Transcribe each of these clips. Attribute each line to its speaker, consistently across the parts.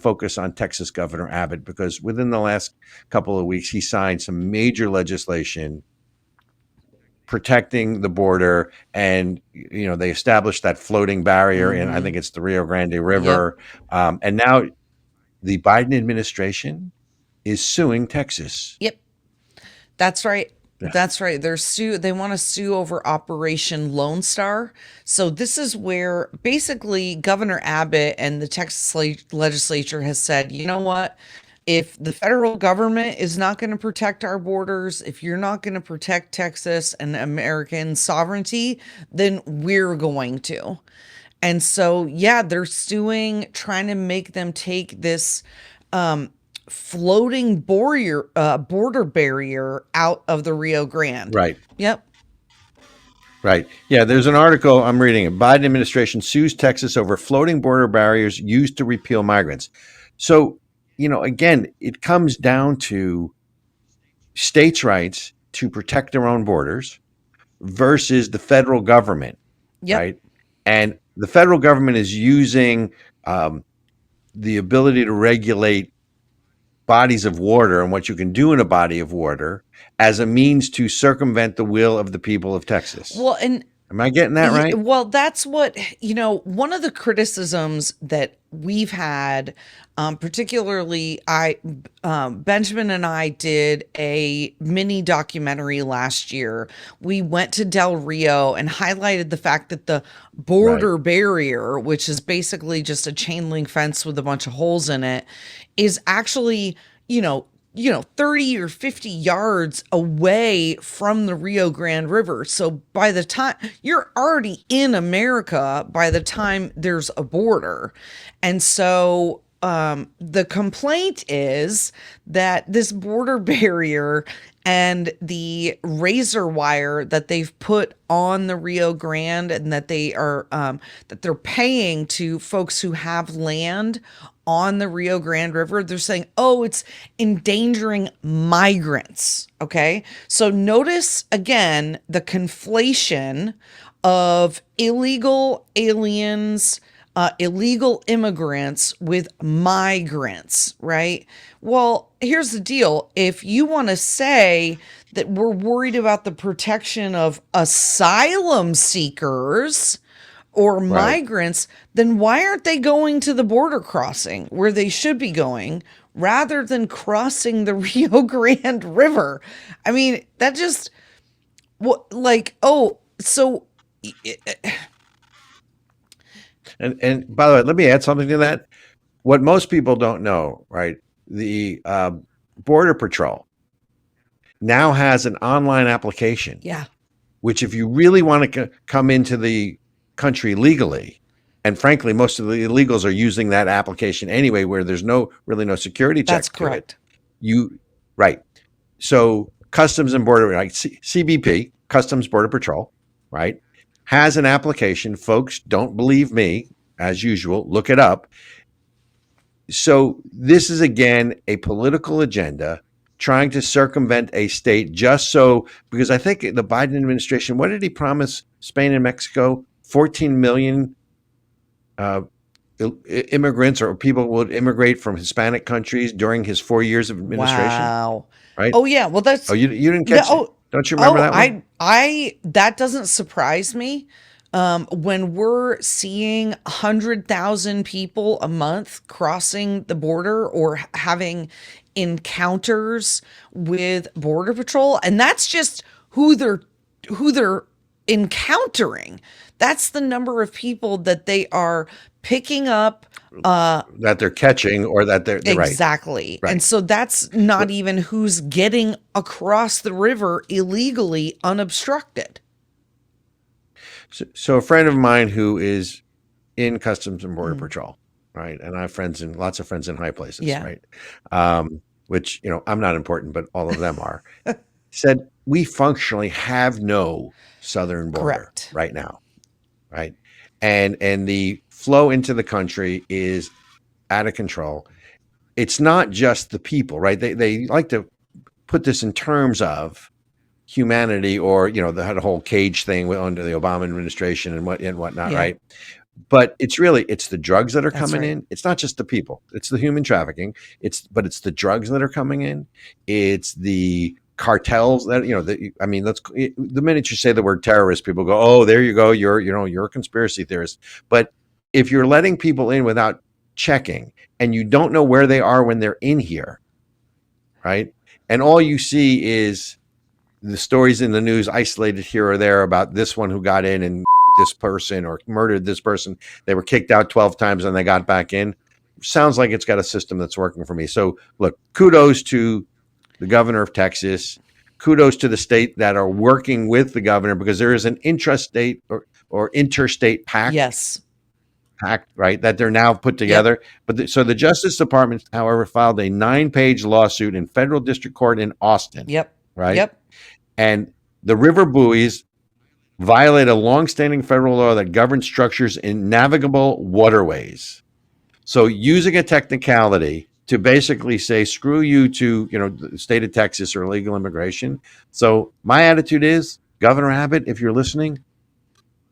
Speaker 1: focus on Texas Governor Abbott, because within the last couple of weeks, he signed some major legislation protecting the border, and they established that floating barrier in, I think it's the Rio Grande River.
Speaker 2: Yep.
Speaker 1: And now the Biden administration is suing Texas.
Speaker 2: Yep. That's right.
Speaker 1: Yeah.
Speaker 2: That's right. They want to sue over Operation Lone Star. So this is where basically Governor Abbott and the Texas legislature has said, you know what? If the federal government is not going to protect our borders, if you're not going to protect Texas and American sovereignty, then we're going to. And so, yeah, they're suing, trying to make them take this floating border barrier out of the Rio Grande.
Speaker 1: Right.
Speaker 2: Yep.
Speaker 1: Right. Yeah, there's an article I'm reading. A Biden administration sues Texas over floating border barriers used to repel migrants. So, again, it comes down to states' rights to protect their own borders versus the federal government.
Speaker 2: Yep.
Speaker 1: Right. And the federal government is using the ability to regulate bodies of water and what you can do in a body of water as a means to circumvent the will of the people of Texas.
Speaker 2: Well, and
Speaker 1: am I getting that right?
Speaker 2: well, that's what, one of the criticisms that we've had, particularly Benjamin and I did a mini documentary last year. We went to Del Rio and highlighted the fact that the border barrier, which is basically just a chain link fence with a bunch of holes in it, is actually, 30 or 50 yards away from the Rio Grande River. So by the time you're already in America, by the time there's a border. And so the complaint is that this border barrier and the razor wire that they've put on the Rio Grande, and that they're paying to folks who have land on the Rio Grande River, they're saying, oh, it's endangering migrants. Okay. So notice again the conflation of illegal aliens, illegal immigrants with migrants, right? Well, here's the deal. If you want to say that we're worried about the protection of asylum seekers or migrants, then why aren't they going to the border crossing where they should be going rather than crossing the Rio Grande River? I mean, that just, so.
Speaker 1: And by the way, let me add something to that. What most people don't know, right? The Border Patrol now has an online application.
Speaker 2: Yeah.
Speaker 1: Which, if you really want to come into the country legally, and frankly, most of the illegals are using that application anyway, where there's really no security check.
Speaker 2: That's correct.
Speaker 1: Right. So Customs and Border, like CBP, Customs Border Patrol, right, has an application. Folks, don't believe me, as usual, look it up. So this is, again, a political agenda trying to circumvent a state because I think the Biden administration, what did he promise Spain and Mexico? 14 million immigrants or people would immigrate from Hispanic countries during his 4 years of administration.
Speaker 2: Wow.
Speaker 1: Right?
Speaker 2: Oh yeah. Well, that's.
Speaker 1: Oh, you didn't catch it? Don't you remember that one?
Speaker 2: That doesn't surprise me. When we're seeing 100,000 people a month crossing the border or having encounters with Border Patrol, and that's just who they're encountering. That's the number of people that they are picking up,
Speaker 1: that they're catching, or that they're
Speaker 2: exactly. Right. And so that's not even who's getting across the river illegally unobstructed.
Speaker 1: So a friend of mine who is in Customs and Border Patrol, right? And I have lots of friends in high places, right? Which, I'm not important, but all of them are, said we functionally have no southern border right now, right? And the flow into the country is out of control. It's not just the people, right? They like to put this in terms of humanity, or they had a whole cage thing under the Obama administration and whatnot, right? But it's the drugs that are
Speaker 2: That's
Speaker 1: coming
Speaker 2: right.
Speaker 1: in. It's not just the people. It's the human trafficking. It's the drugs that are coming in. It's the cartels that, the minute you say the word terrorist, people go, oh, there you go. You're a conspiracy theorist. But if you're letting people in without checking and you don't know where they are when they're in here, right? And all you see is the stories in the news isolated here or there about this one who got in and this person or murdered this person. They were kicked out 12 times and they got back in. Sounds like it's got a system that's working for me. So look, kudos to the governor of Texas. Kudos to the state that are working with the governor, because there is an intrastate or interstate pact.
Speaker 2: Yes.
Speaker 1: Pact, right, that they're now put together. Yep. But so the Justice Department, however, filed a 9-page lawsuit in federal district court in Austin.
Speaker 2: Yep.
Speaker 1: Right.
Speaker 2: Yep.
Speaker 1: And the river buoys violate a longstanding federal law that governs structures in navigable waterways. So using a technicality to basically say, screw you to, the state of Texas or illegal immigration. So my attitude is, Governor Abbott, if you're listening,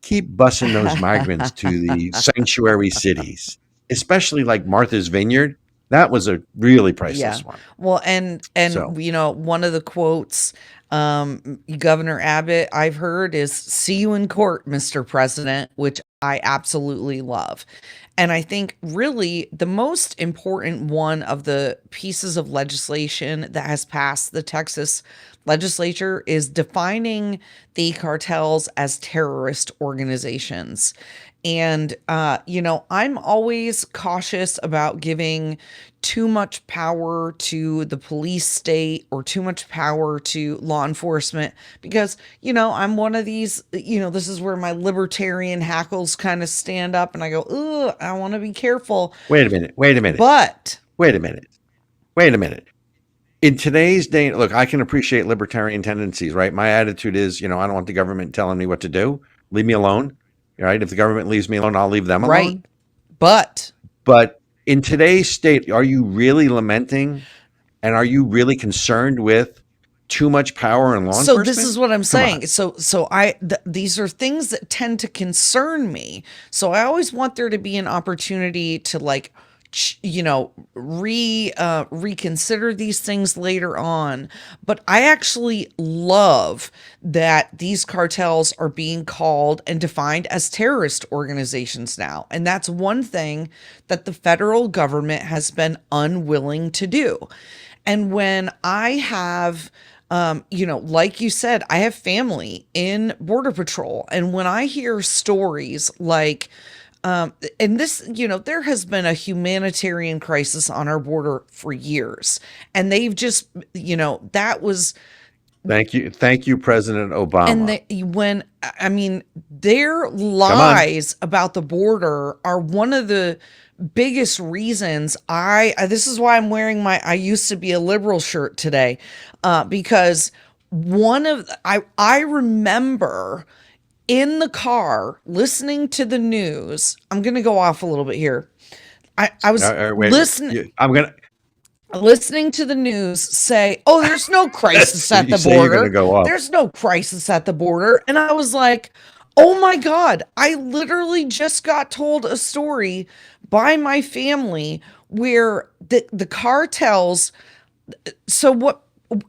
Speaker 1: keep busing those migrants to the sanctuary cities, especially like Martha's Vineyard. That was a really priceless one.
Speaker 2: Well, and so, one of the quotes Governor Abbott I've heard is, see you in court, Mr. President, which I absolutely love. And I think really the most important one of the pieces of legislation that has passed the Texas legislature is defining the cartels as terrorist organizations. And, I'm always cautious about giving too much power to the police state or too much power to law enforcement because, I'm one of these, this is where my libertarian hackles kind of stand up and I go, ugh, I want to be careful.
Speaker 1: Wait a minute.
Speaker 2: But
Speaker 1: wait a minute. In today's day, look, I can appreciate libertarian tendencies, right? My attitude is, I don't want the government telling me what to do. Leave me alone. Right? If the government leaves me alone, I'll leave them alone.
Speaker 2: Right.
Speaker 1: But in today's state, are you really lamenting and are you really concerned with too much power in law enforcement?
Speaker 2: So this is what I'm saying. So these are things that tend to concern me. So I always want there to be an opportunity to reconsider these things later on. But I actually love that these cartels are being called and defined as terrorist organizations now. And that's one thing that the federal government has been unwilling to do. And when I have like you said, I have family in Border Patrol. And when I hear stories like, and this, there has been a humanitarian crisis on our border for years. And they've just, that was.
Speaker 1: Thank you, President Obama.
Speaker 2: And their lies about the border are one of the biggest reasons this is why I'm wearing my I used to be a liberal shirt today, because I remember in the car listening to the news. I'm gonna go off a little bit here. I was listening. Listening to the news say, "Oh, there's no crisis at the border. There's no crisis at the border," and I was like, "Oh my God!" I literally just got told a story by my family where the cartels. So what?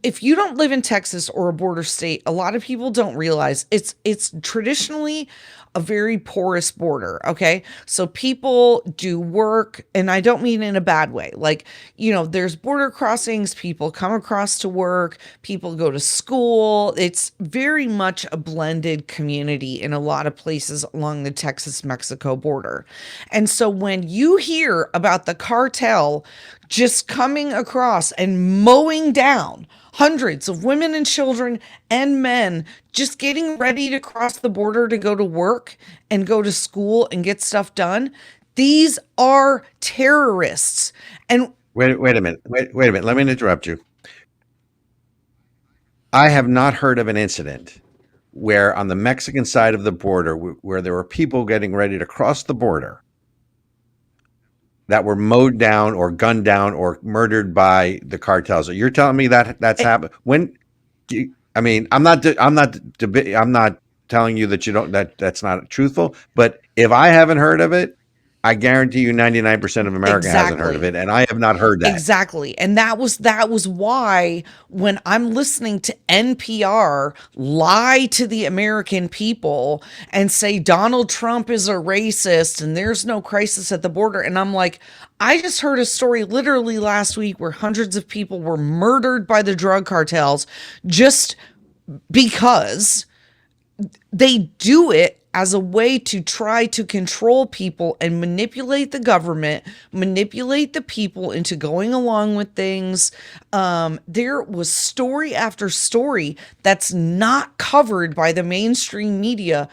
Speaker 2: If you don't live in Texas or a border state, a lot of people don't realize it's traditionally a very porous border. Okay. So people do work, and I don't mean in a bad way. Like, there's border crossings, people come across to work, people go to school. It's very much a blended community in a lot of places along the Texas-Mexico border. And so when you hear about the cartel just coming across and mowing down hundreds of women and children and men just getting ready to cross the border to go to work and go to school and get stuff done. These are terrorists. And
Speaker 1: wait a minute. Let me interrupt you. I have not heard of an incident where on the Mexican side of the border, where there were people getting ready to cross the border that were mowed down or gunned down or murdered by the cartels. So you're telling me that that's happened? I'm not telling you that that's not truthful. But if I haven't heard of it, I guarantee you 99% of America hasn't heard of it, and I have not heard that.
Speaker 2: Exactly. And that was why when I'm listening to NPR lie to the American people and say Donald Trump is a racist and there's no crisis at the border, and I'm like, I just heard a story literally last week where hundreds of people were murdered by the drug cartels just because they do it as a way to try to control people and manipulate the government, manipulate the people into going along with things. There was story after story that's not covered by the mainstream media